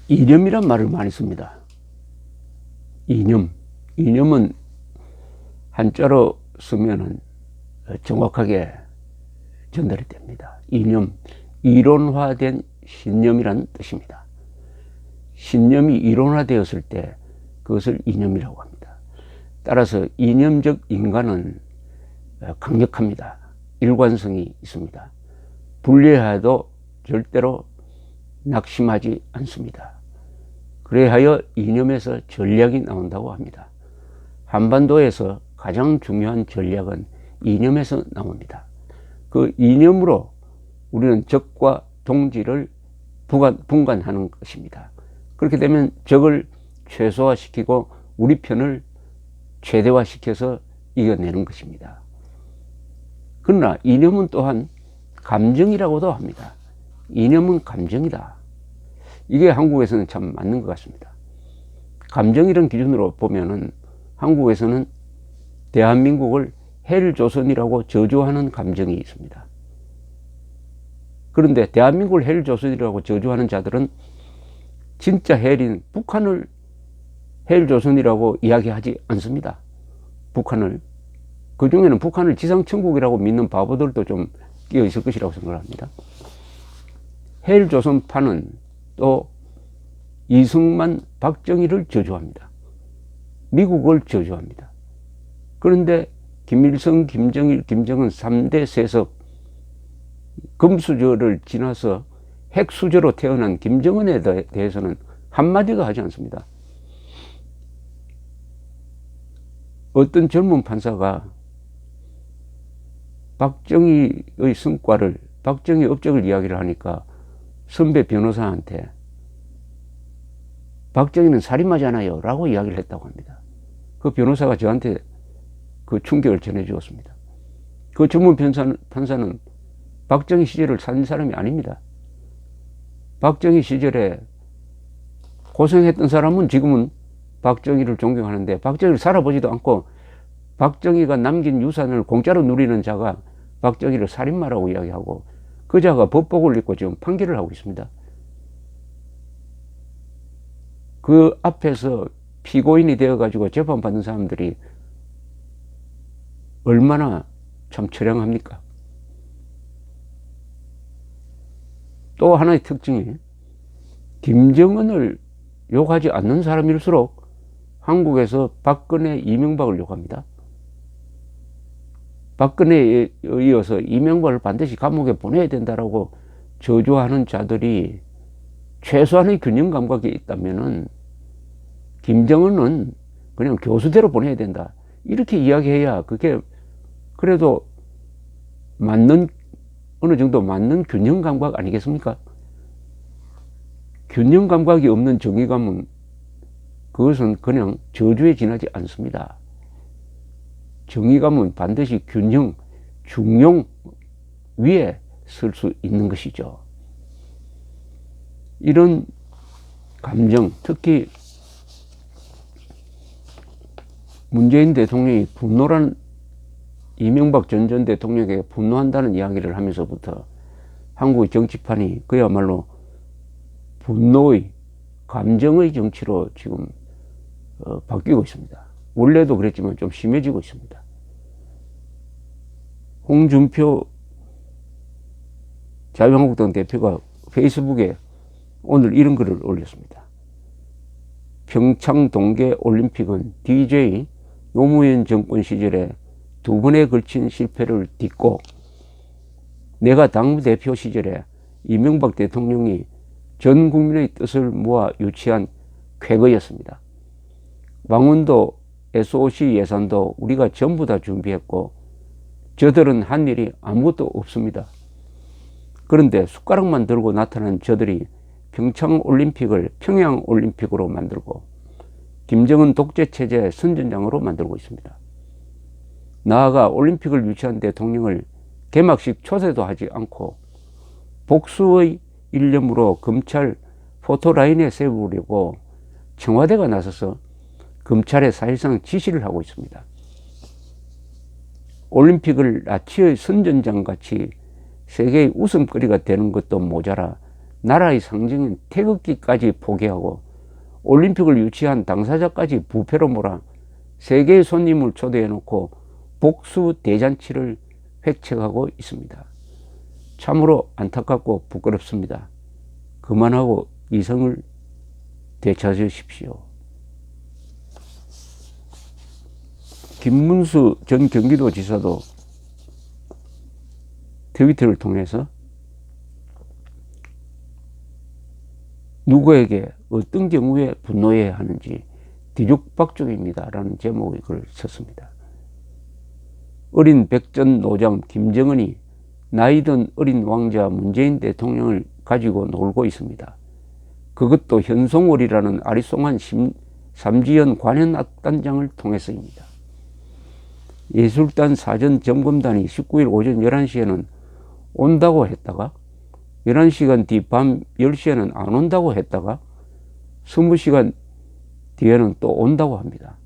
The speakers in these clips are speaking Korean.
이념이란 말을 많이 씁니다. 이념. 이념은 한자로 쓰면은 정확하게 전달이 됩니다. 이념. 이론화된 신념이란 뜻입니다. 신념이 이론화되었을 때 그것을 이념이라고 합니다. 따라서 이념적 인간은 강력합니다. 일관성이 있습니다. 불리해도 절대로 낙심하지 않습니다. 그래하여 이념에서 전략이 나온다고 합니다. 한반도에서 가장 중요한 전략은 이념에서 나옵니다. 그 이념으로 우리는 적과 동지를 분간하는 것입니다. 그렇게 되면 적을 최소화시키고 우리 편을 최대화시켜서 이겨내는 것입니다. 그러나 이념은 또한 감정이라고도 합니다. 이념은 감정이다. 이게 한국에서는 참 맞는 것 같습니다. 감정이란 기준으로 보면은 한국에서는 대한민국을 헬조선이라고 저주하는 감정이 있습니다. 그런데 대한민국을 헬조선이라고 저주하는 자들은 진짜 헬인 북한을 헬조선이라고 이야기하지 않습니다. 북한을. 그 중에는 북한을 지상천국이라고 믿는 바보들도 좀 끼어 있을 것이라고 생각합니다. 헬조선파는 또 이승만, 박정희를 저주합니다. 미국을 저주합니다. 그런데 김일성, 김정일, 김정은 3대 세습, 금수저를 지나서 핵수저로 태어난 김정은에 대해서는 한마디도 하지 않습니다. 어떤 젊은 판사가 박정희의 성과를, 박정희 업적을 이야기를 하니까 선배 변호사한테 박정희는 살인마잖아요 라고 이야기를 했다고 합니다. 그 변호사가 저한테 그 충격을 전해주었습니다. 그 전문 판사는 박정희 시절을 산 사람이 아닙니다. 박정희 시절에 고생했던 사람은 지금은 박정희를 존경하는데 박정희를 살아보지도 않고 박정희가 남긴 유산을 공짜로 누리는 자가 박정희를 살인마라고 이야기하고 그 자가 법복을 입고 지금 판결을 하고 있습니다. 그 앞에서 피고인이 되어가지고 재판받는 사람들이 얼마나 참 처량합니까? 또 하나의 특징이 김정은을 욕하지 않는 사람일수록 한국에서 박근혜, 이명박을 욕합니다. 박근혜에 이어서 이명박을 반드시 감옥에 보내야 된다라고 저주하는 자들이 최소한의 균형 감각이 있다면은 김정은은 그냥 교수대로 보내야 된다. 이렇게 이야기해야 그게 그래도 맞는, 어느 정도 맞는 균형 감각 아니겠습니까? 균형 감각이 없는 정의감은 그것은 그냥 저주에 지나지 않습니다. 정의감은 반드시 균형, 중용 위에 설 수 있는 것이죠. 이런 감정, 특히 문재인 대통령이 이명박 전 대통령에게 분노한다는 이야기를 하면서부터 한국의 정치판이 그야말로 분노의, 감정의 정치로 지금 바뀌고 있습니다. 원래도 그랬지만 좀 심해지고 있습니다. 홍준표 자유한국당 대표가 페이스북에 오늘 이런 글을 올렸습니다. 평창 동계 올림픽은 DJ 노무현 정권 시절에 2번에 걸친 실패를 딛고 내가 당대표 시절에 이명박 대통령이 전 국민의 뜻을 모아 유치한 쾌거였습니다. 왕운도 SOC 예산도 우리가 전부 다 준비했고 저들은 한 일이 아무것도 없습니다. 그런데 숟가락만 들고 나타난 저들이 평창올림픽을 평양올림픽으로 만들고 김정은 독재체제 선전장으로 만들고 있습니다. 나아가 올림픽을 유치한 대통령을 개막식 초대도 하지 않고 복수의 일념으로 검찰 포토라인에 세우려고 청와대가 나서서 검찰에 사실상 지시를 하고 있습니다. 올림픽을 나치의 선전장같이 세계의 웃음거리가 되는 것도 모자라 나라의 상징인 태극기까지 포기하고 올림픽을 유치한 당사자까지 부패로 몰아 세계의 손님을 초대해놓고 복수 대잔치를 획책하고 있습니다. 참으로 안타깝고 부끄럽습니다. 그만하고 이성을 되찾으십시오. 김문수 전 경기도지사도 트위터를 통해서 누구에게 어떤 경우에 분노해야 하는지 뒤죽박죽입니다 라는 제목의 글을 썼습니다. 어린 백전노장 김정은이 나이든 어린 왕자 문재인 대통령을 가지고 놀고 있습니다. 그것도 현송월이라는 아리송한 삼지연 관현악단장을 통해서입니다. 예술단 사전점검단이 19일 오전 11시에는 온다고 했다가 11시간 뒤 밤 10시에는 안 온다고 했다가 20시간 뒤에는 또 온다고 합니다.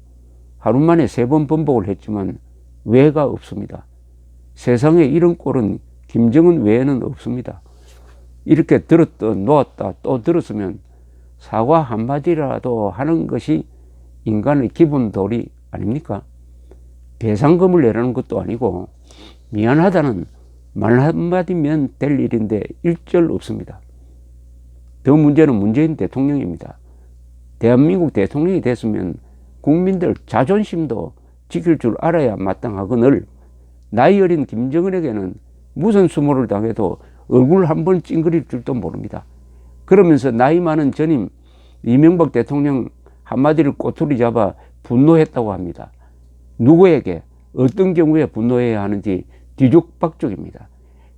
하루 만에 3번 번복을 했지만 왜가 없습니다. 세상에 이런 꼴은 김정은 외에는 없습니다. 이렇게 들었다 놓았다 또 들었으면 사과 한마디라도 하는 것이 인간의 기본 도리 아닙니까? 배상금을 내라는 것도 아니고 미안하다는 말 한마디면 될 일인데 일절 없습니다. 더 문제는 문재인 대통령입니다. 대한민국 대통령이 됐으면 국민들 자존심도 지킬 줄 알아야 마땅하거늘 나이 어린 김정은에게는 무슨 수모를 당해도 얼굴 한번 찡그릴 줄도 모릅니다. 그러면서 나이 많은 전임 이명박 대통령 한마디를 꼬투리 잡아 분노했다고 합니다. 누구에게 어떤 경우에 분노해야 하는지 뒤죽박죽입니다.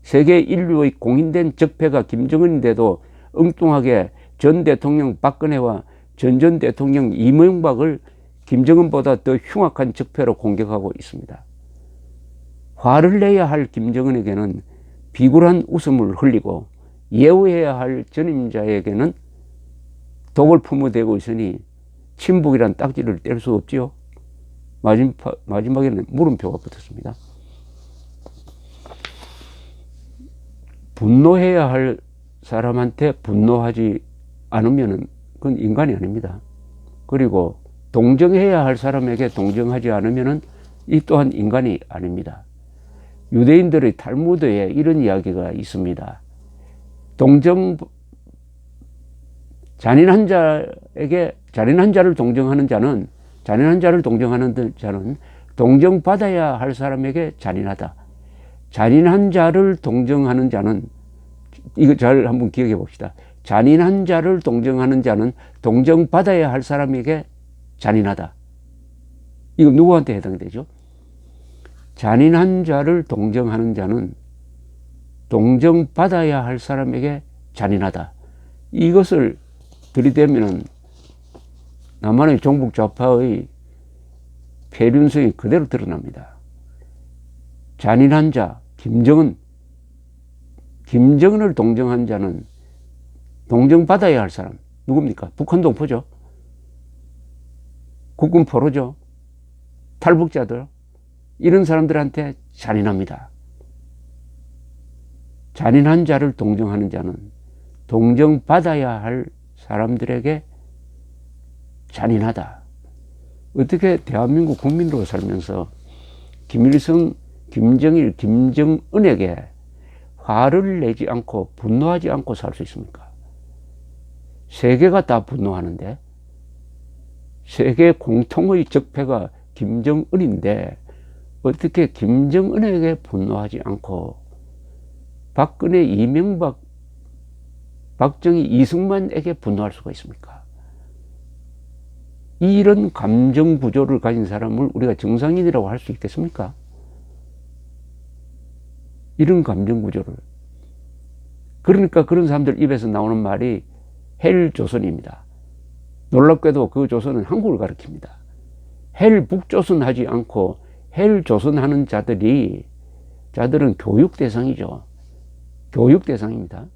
세계 인류의 공인된 적폐가 김정은인데도 엉뚱하게 전 대통령 박근혜와 전 대통령 이명박을 김정은보다 더 흉악한 적폐로 공격하고 있습니다. 화를 내야 할 김정은에게는 비굴한 웃음을 흘리고 예우해야 할 전임자에게는 독을 품어대고 있으니 친북이란 딱지를 뗄 수 없지요. 마지막에는 물음표가 붙었습니다. 분노해야 할 사람한테 분노하지 않으면 그건 인간이 아닙니다. 그리고 동정해야 할 사람에게 동정하지 않으면 이 또한 인간이 아닙니다. 유대인들의 탈무드에 이런 이야기가 있습니다. 잔인한 자를 동정하는 자는 동정받아야 할 사람에게 잔인하다. 잔인한 자를 동정하는 자는, 이거 잘 한번 기억해 봅시다. 잔인한 자를 동정하는 자는 동정받아야 할 사람에게 잔인하다. 이거 누구한테 해당이 되죠? 잔인한 자를 동정하는 자는 동정받아야 할 사람에게 잔인하다. 이것을 들이대면 남한의 종북 좌파의 폐륜성이 그대로 드러납니다. 잔인한 자, 김정은을 동정한 자는 동정받아야 할 사람 누굽니까? 북한 동포죠. 국군 포로죠. 탈북자들. 이런 사람들한테 잔인합니다. 잔인한 자를 동정하는 자는 동정받아야 할 사람들에게 잔인하다. 어떻게 대한민국 국민으로 살면서 김일성, 김정일, 김정은에게 화를 내지 않고 분노하지 않고 살 수 있습니까? 세계가 다 분노하는데, 세계 공통의 적폐가 김정은인데 어떻게 김정은에게 분노하지 않고 박근혜, 이명박, 박정희, 이승만에게 분노할 수가 있습니까? 이런 감정 구조를 가진 사람을 우리가 정상인이라고 할 수 있겠습니까? 이런 감정 구조를. 그러니까 그런 사람들 입에서 나오는 말이 헬조선입니다. 놀랍게도 그 조선은 한국을 가리킵니다. 헬북조선 하지 않고 헬조선 하는 자들은 교육 대상이죠. 교육 대상입니다.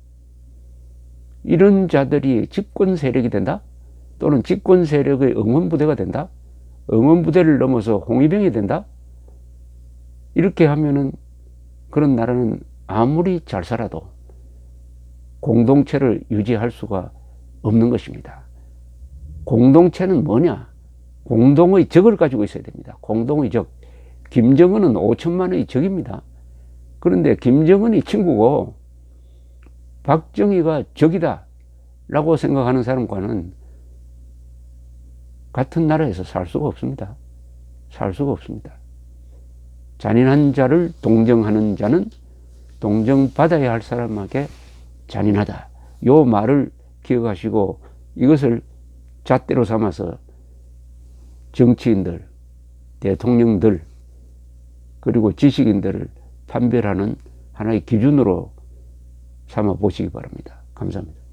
이런 자들이 집권 세력이 된다? 또는 집권 세력의 응원부대가 된다? 응원부대를 넘어서 홍위병이 된다? 이렇게 하면은 그런 나라는 아무리 잘 살아도 공동체를 유지할 수가 없는 것입니다. 공동체는 뭐냐? 공동의 적을 가지고 있어야 됩니다. 공동의 적. 김정은은 5천만 원의 적입니다. 그런데 김정은이 친구고 박정희가 적이다 라고 생각하는 사람과는 같은 나라에서 살 수가 없습니다. 살 수가 없습니다. 잔인한 자를 동정하는 자는 동정받아야 할 사람에게 잔인하다. 요 말을 기억하시고 이것을 잣대로 삼아서 정치인들, 대통령들, 그리고 지식인들을 판별하는 하나의 기준으로 삼아 보시기 바랍니다. 감사합니다.